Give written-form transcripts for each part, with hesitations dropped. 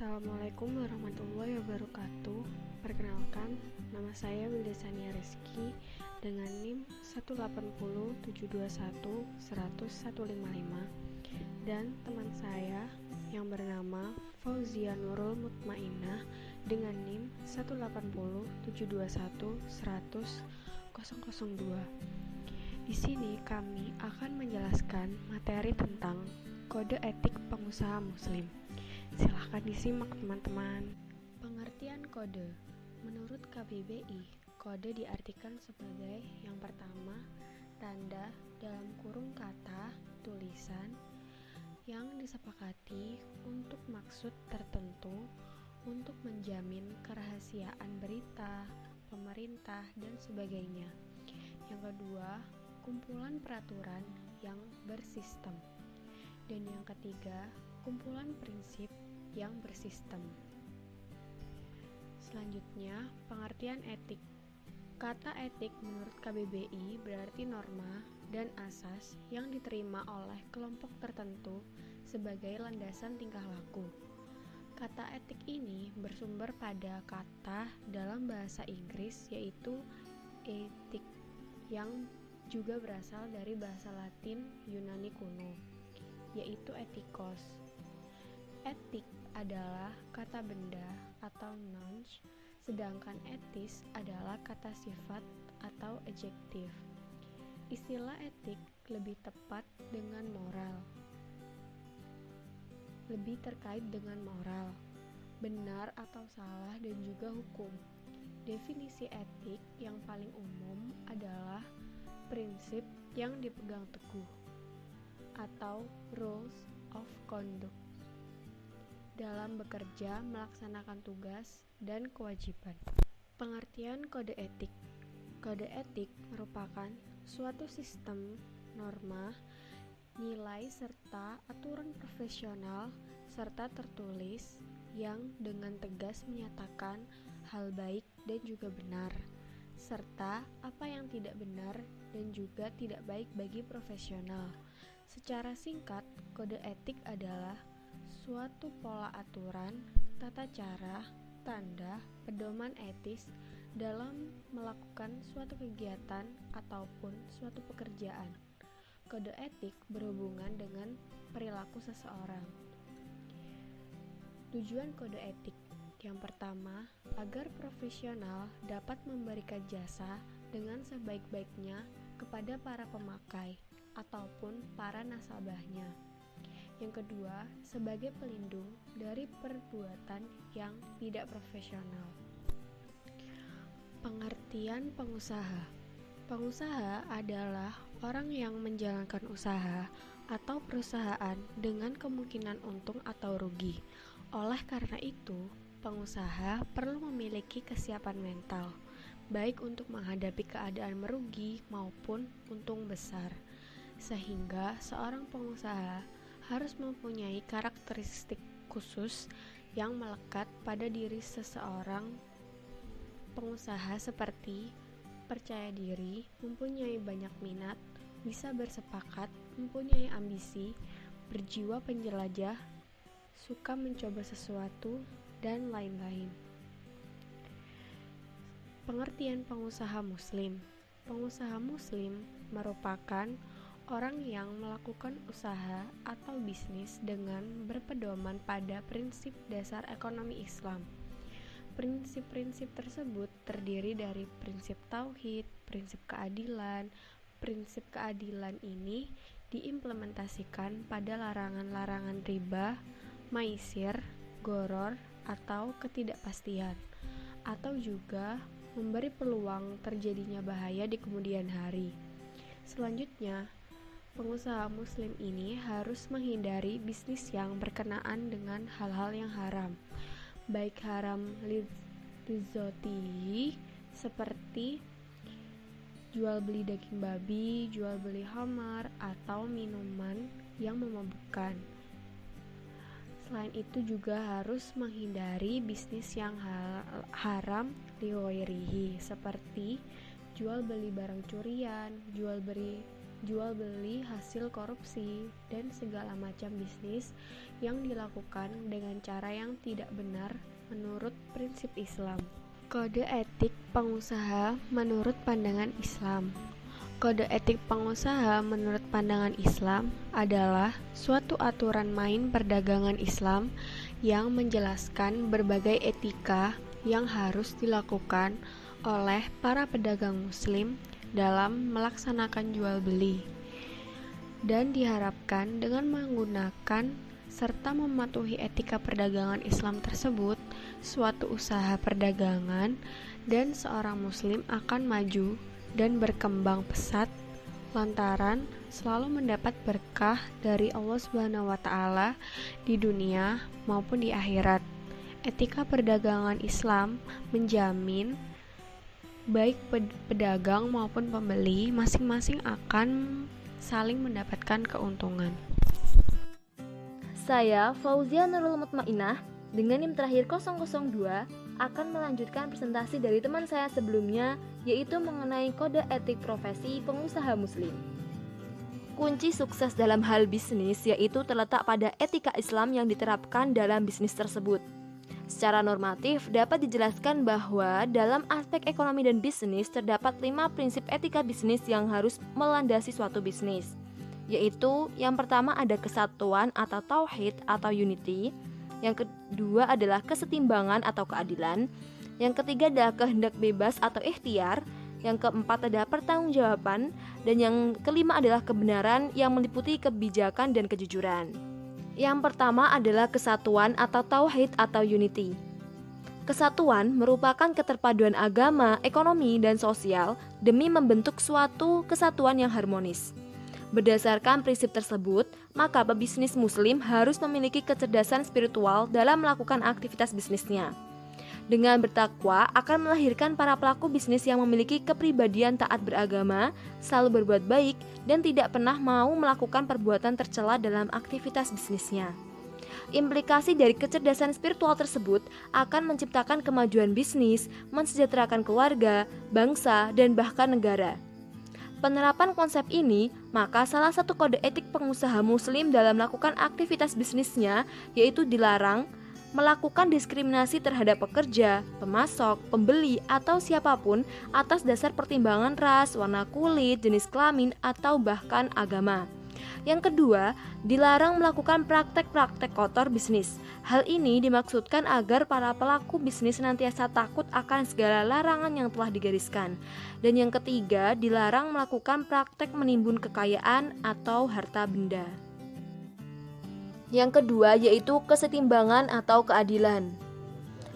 Assalamualaikum warahmatullahi wabarakatuh. Perkenalkan, nama saya Wilda Sania Rizky dengan NIM 18072110155 dan teman saya yang bernama Fauzia Nurul Mutmainnah dengan NIM 18072110002. Di sini kami akan menjelaskan materi tentang kode etik pengusaha muslim. Silahkan disimak teman-teman. Pengertian kode. Menurut KBBI, kode diartikan sebagai yang pertama, tanda dalam kurung kata, tulisan yang disepakati untuk maksud tertentu untuk menjamin kerahasiaan berita, pemerintah, dan sebagainya. Yang kedua, kumpulan peraturan yang bersistem. Dan yang ketiga, kumpulan prinsip yang bersistem. Selanjutnya, pengertian etik. Kata etik menurut KBBI berarti norma dan asas yang diterima oleh kelompok tertentu sebagai landasan tingkah laku. Kata etik ini bersumber pada kata dalam bahasa Inggris yaitu etik yang juga berasal dari bahasa Latin Yunani kuno, yaitu etikos. Etik adalah kata benda atau nouns, sedangkan etis adalah kata sifat atau adjektif. Istilah etik lebih tepat dengan moral, lebih terkait dengan moral, benar atau salah, dan juga hukum. Definisi etik yang paling umum adalah prinsip yang dipegang teguh atau rules of conduct dalam bekerja, melaksanakan tugas, dan kewajiban. Pengertian kode etik. Kode etik merupakan suatu sistem, norma, nilai, serta aturan profesional serta tertulis yang dengan tegas menyatakan hal baik dan juga benar, serta apa yang tidak benar dan juga tidak baik bagi profesional. Secara singkat, kode etik adalah suatu pola aturan, tata cara, tanda, pedoman etis dalam melakukan suatu kegiatan ataupun suatu pekerjaan. Kode etik berhubungan dengan perilaku seseorang. Tujuan kode etik yang pertama, agar profesional dapat memberikan jasa dengan sebaik-baiknya kepada para pemakai ataupun para nasabahnya. Yang kedua, sebagai pelindung dari perbuatan yang tidak profesional. Pengertian pengusaha. Pengusaha adalah orang yang menjalankan usaha atau perusahaan dengan kemungkinan untung atau rugi. Oleh karena itu, pengusaha perlu memiliki kesiapan mental, baik untuk menghadapi keadaan merugi maupun untung besar. Sehingga seorang pengusaha harus mempunyai karakteristik khusus yang melekat pada diri seseorang pengusaha seperti percaya diri, mempunyai banyak minat, bisa bersepakat, mempunyai ambisi, berjiwa penjelajah, suka mencoba sesuatu, dan lain-lain. Pengertian pengusaha muslim. Pengusaha muslim merupakan orang yang melakukan usaha atau bisnis dengan berpedoman pada prinsip dasar ekonomi Islam. Prinsip-prinsip tersebut terdiri dari prinsip tauhid, prinsip keadilan. Prinsip keadilan ini diimplementasikan pada larangan-larangan riba, maisir, goror, atau ketidakpastian, atau juga memberi peluang terjadinya bahaya di kemudian hari. Selanjutnya, pengusaha muslim ini harus menghindari bisnis yang berkenaan dengan hal-hal yang haram, baik haram lizotihi seperti jual beli daging babi, jual beli khamar, atau minuman yang memabukkan. Selain itu juga harus menghindari bisnis yang haram lighairihi seperti jual beli barang curian, jual beli jual beli hasil korupsi, dan segala macam bisnis yang dilakukan dengan cara yang tidak benar menurut prinsip Islam. Kode etik pengusaha menurut pandangan Islam. Kode etik pengusaha menurut pandangan Islam adalah suatu aturan main perdagangan Islam yang menjelaskan berbagai etika yang harus dilakukan oleh para pedagang muslim dalam melaksanakan jual beli, dan diharapkan dengan menggunakan serta mematuhi etika perdagangan Islam tersebut, suatu usaha perdagangan dan seorang muslim akan maju dan berkembang pesat lantaran selalu mendapat berkah dari Allah Subhanahu wa taala di dunia maupun di akhirat. Etika perdagangan Islam menjamin baik pedagang maupun pembeli masing-masing akan saling mendapatkan keuntungan. Saya Fauzia Nurul Mutmainah dengan NIM terakhir 002 akan melanjutkan presentasi dari teman saya sebelumnya, yaitu mengenai kode etik profesi pengusaha muslim. Kunci sukses dalam hal bisnis yaitu terletak pada etika Islam yang diterapkan dalam bisnis tersebut. Secara normatif dapat dijelaskan bahwa dalam aspek ekonomi dan bisnis terdapat 5 prinsip etika bisnis yang harus melandasi suatu bisnis, yaitu yang pertama ada kesatuan atau tauhid atau unity, yang kedua adalah kesetimbangan atau keadilan, yang ketiga adalah kehendak bebas atau ikhtiar, yang keempat adalah pertanggungjawaban, dan yang kelima adalah kebenaran yang meliputi kebijakan dan kejujuran. Yang pertama adalah kesatuan atau tauhid atau unity. Kesatuan merupakan keterpaduan agama, ekonomi, dan sosial demi membentuk suatu kesatuan yang harmonis. Berdasarkan prinsip tersebut, maka pebisnis muslim harus memiliki kecerdasan spiritual dalam melakukan aktivitas bisnisnya. Dengan bertakwa akan melahirkan para pelaku bisnis yang memiliki kepribadian taat beragama, selalu berbuat baik, dan tidak pernah mau melakukan perbuatan tercela dalam aktivitas bisnisnya. Implikasi dari kecerdasan spiritual tersebut akan menciptakan kemajuan bisnis, mensejahterakan keluarga, bangsa, dan bahkan negara. Penerapan konsep ini, maka salah satu kode etik pengusaha muslim dalam melakukan aktivitas bisnisnya yaitu dilarang melakukan diskriminasi terhadap pekerja, pemasok, pembeli, atau siapapun atas dasar pertimbangan ras, warna kulit, jenis kelamin, atau bahkan agama. Yang kedua, dilarang melakukan praktek-praktek kotor bisnis. Hal ini dimaksudkan agar para pelaku bisnis senantiasa takut akan segala larangan yang telah digariskan. Dan yang ketiga, dilarang melakukan praktek menimbun kekayaan atau harta benda. Yang kedua yaitu kesetimbangan atau keadilan.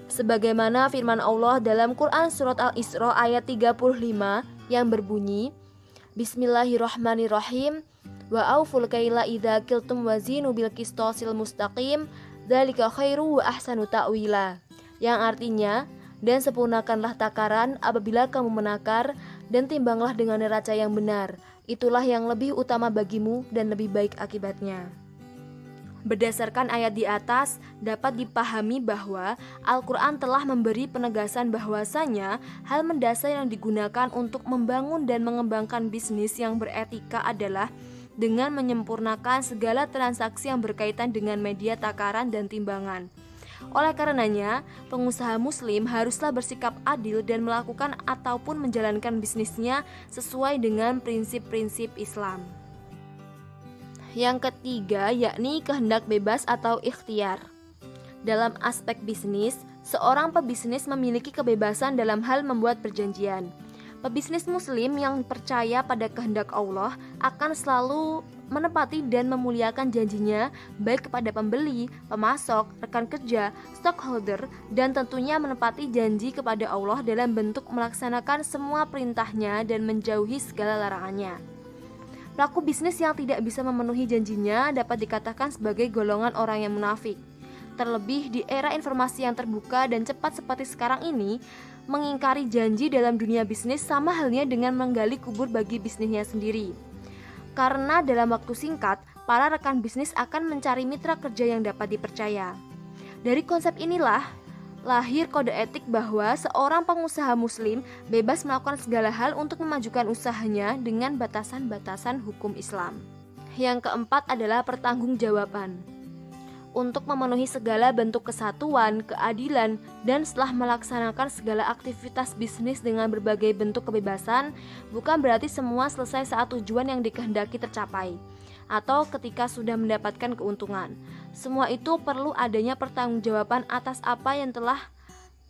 Sebagaimana firman Allah dalam Quran Surat Al-Isra ayat 35 yang berbunyi, Bismillahirrahmanirrahim, wa auful kaila idza qiltum wazinu bil qistosil mustaqim dzalika khairu wa ahsanu ta'wila, yang artinya, dan sempurnakanlah takaran apabila kamu menakar, dan timbanglah dengan neraca yang benar, itulah yang lebih utama bagimu dan lebih baik akibatnya. Berdasarkan ayat di atas, dapat dipahami bahwa Al-Quran telah memberi penegasan bahwasanya hal mendasar yang digunakan untuk membangun dan mengembangkan bisnis yang beretika adalah dengan menyempurnakan segala transaksi yang berkaitan dengan media takaran dan timbangan. Oleh karenanya, pengusaha muslim haruslah bersikap adil dan melakukan ataupun menjalankan bisnisnya sesuai dengan prinsip-prinsip Islam. Yang ketiga yakni kehendak bebas atau ikhtiar. Dalam aspek bisnis, seorang pebisnis memiliki kebebasan dalam hal membuat perjanjian. Pebisnis muslim yang percaya pada kehendak Allah akan selalu menepati dan memuliakan janjinya baik kepada pembeli, pemasok, rekan kerja, stockholder, dan tentunya menepati janji kepada Allah dalam bentuk melaksanakan semua perintahnya dan menjauhi segala larangannya. Pelaku bisnis yang tidak bisa memenuhi janjinya dapat dikatakan sebagai golongan orang yang munafik. Terlebih di era informasi yang terbuka dan cepat seperti sekarang ini, mengingkari janji dalam dunia bisnis sama halnya dengan menggali kubur bagi bisnisnya sendiri. Karena dalam waktu singkat, para rekan bisnis akan mencari mitra kerja yang dapat dipercaya. Dari konsep inilah, lahir kode etik bahwa seorang pengusaha muslim bebas melakukan segala hal untuk memajukan usahanya dengan batasan-batasan hukum Islam. Yang keempat adalah pertanggungjawaban. Untuk memenuhi segala bentuk kesatuan, keadilan, dan setelah melaksanakan segala aktivitas bisnis dengan berbagai bentuk kebebasan, bukan berarti semua selesai saat tujuan yang dikehendaki tercapai, atau ketika sudah mendapatkan keuntungan. Semua itu perlu adanya pertanggungjawaban atas apa yang telah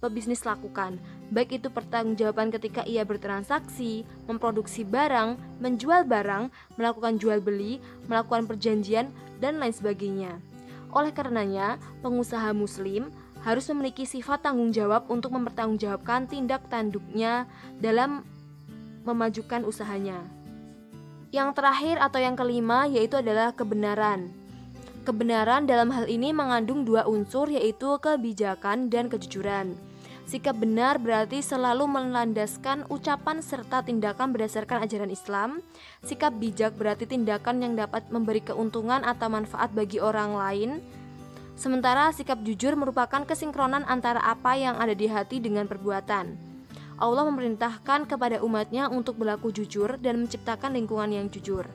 pebisnis lakukan, baik itu pertanggungjawaban ketika ia bertransaksi, memproduksi barang, menjual barang, melakukan jual beli, melakukan perjanjian, dan lain sebagainya. Oleh karenanya, pengusaha muslim harus memiliki sifat tanggung jawab untuk mempertanggungjawabkan tindak tanduknya dalam memajukan usahanya. Yang terakhir atau yang kelima yaitu adalah kebenaran. Kebenaran dalam hal ini mengandung dua unsur, yaitu kebijakan dan kejujuran. Sikap benar berarti selalu melandaskan ucapan serta tindakan berdasarkan ajaran Islam. Sikap bijak berarti tindakan yang dapat memberi keuntungan atau manfaat bagi orang lain. Sementara sikap jujur merupakan kesinkronan antara apa yang ada di hati dengan perbuatan. Allah memerintahkan kepada umatnya untuk berlaku jujur dan menciptakan lingkungan yang jujur.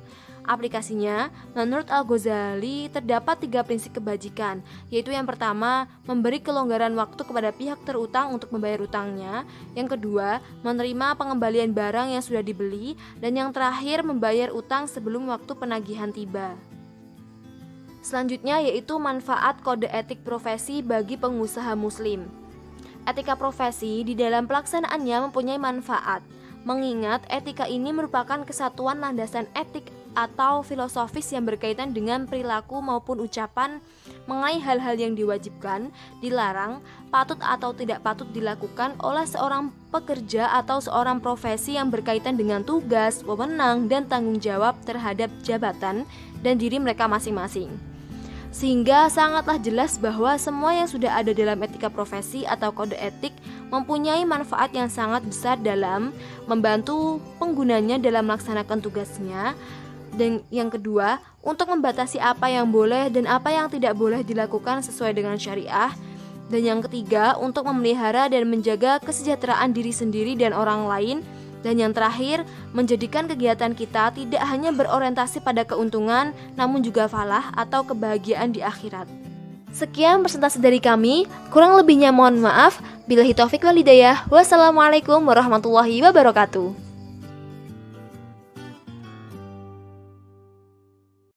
Aplikasinya, menurut Al-Ghazali terdapat 3 prinsip kebajikan, yaitu yang pertama, memberi kelonggaran waktu kepada pihak terutang untuk membayar utangnya. Yang kedua, menerima pengembalian barang yang sudah dibeli. Dan yang terakhir, membayar utang sebelum waktu penagihan tiba. Selanjutnya yaitu manfaat kode etik profesi bagi pengusaha muslim. Etika profesi di dalam pelaksanaannya mempunyai manfaat, mengingat etika ini merupakan kesatuan landasan etik atau filosofis yang berkaitan dengan perilaku maupun ucapan mengenai hal-hal yang diwajibkan, dilarang, patut atau tidak patut dilakukan oleh seorang pekerja atau seorang profesi yang berkaitan dengan tugas, wewenang, dan tanggung jawab terhadap jabatan dan diri mereka masing-masing. Sehingga sangatlah jelas bahwa semua yang sudah ada dalam etika profesi atau kode etik mempunyai manfaat yang sangat besar dalam membantu penggunanya dalam melaksanakan tugasnya. Dan yang kedua, untuk membatasi apa yang boleh dan apa yang tidak boleh dilakukan sesuai dengan syariah. Dan yang ketiga, untuk memelihara dan menjaga kesejahteraan diri sendiri dan orang lain. Dan yang terakhir, menjadikan kegiatan kita tidak hanya berorientasi pada keuntungan, namun juga falah atau kebahagiaan di akhirat. Sekian presentasi dari kami, kurang lebihnya mohon maaf. Billahi taufik wal hidayah. Wassalamualaikum warahmatullahi wabarakatuh.